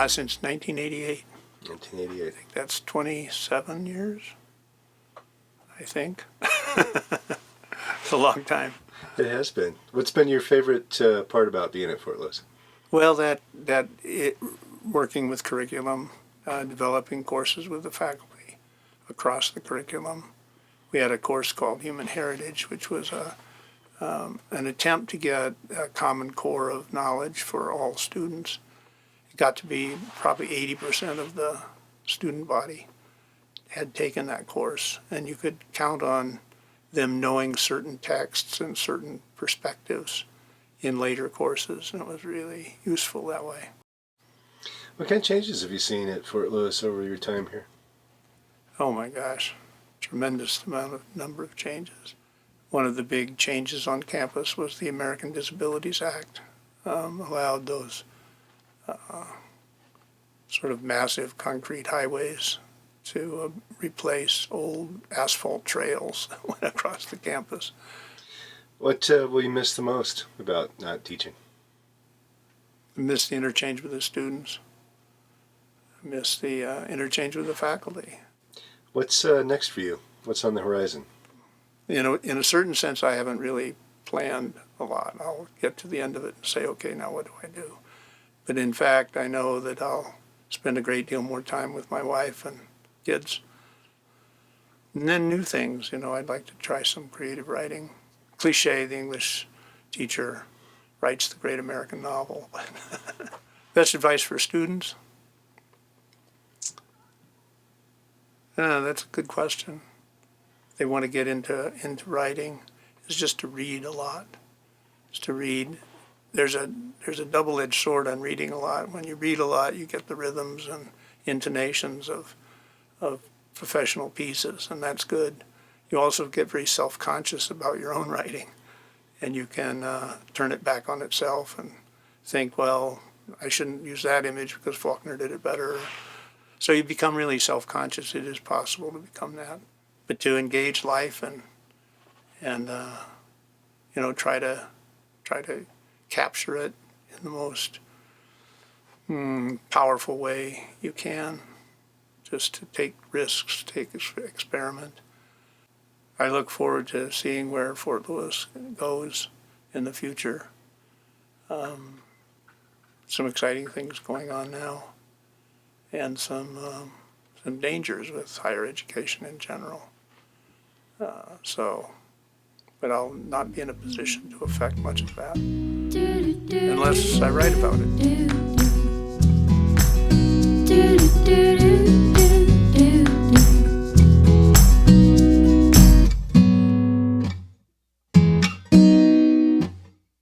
Since 1988. 1988. I think that's 27 years, I think. It's a long time. It has been. What's been your favorite part about being at Fort Lewis? Well, working with curriculum, developing courses with the faculty across the curriculum. We had a course called Human Heritage, which was an attempt to get a common core of knowledge for all students. It got to be probably 80% of the student body had taken that course, and you could count on them knowing certain texts and certain perspectives in later courses, and it was really useful that way. What kind of changes have you seen at Fort Lewis over your time here? Oh my gosh, tremendous number of changes. One of the big changes on campus was the American Disabilities Act. Allowed those sort of massive concrete highways to replace old asphalt trails that went across the campus. What will you miss the most about not teaching? I miss the interchange with the students. I miss the interchange with the faculty. What's next for you? What's on the horizon? You know, in a certain sense, I haven't really planned a lot. I'll get to the end of it and say, okay, now what do I do? But in fact, I know that I'll spend a great deal more time with my wife and kids. And then new things, you know, I'd like to try some creative writing. Cliche, the English teacher writes the great American novel. Best advice for students? That's a good question. If they want to get into writing, is just to read a lot. Just to read. There's a double-edged sword on reading a lot. When you read a lot, you get the rhythms and intonations of professional pieces, and that's good. You also get very self-conscious about your own writing, and you can turn it back on itself and think, well, I shouldn't use that image because Faulkner did it better. So you become really self-conscious. It is possible to become that, but to engage life and you know, try to capture it in the most powerful way you can. Just to take risks, experiment. I look forward to seeing where Fort Lewis goes in the future. Some exciting things going on now, and some dangers with higher education in general. But I'll not be in a position to affect much of that unless I write about it.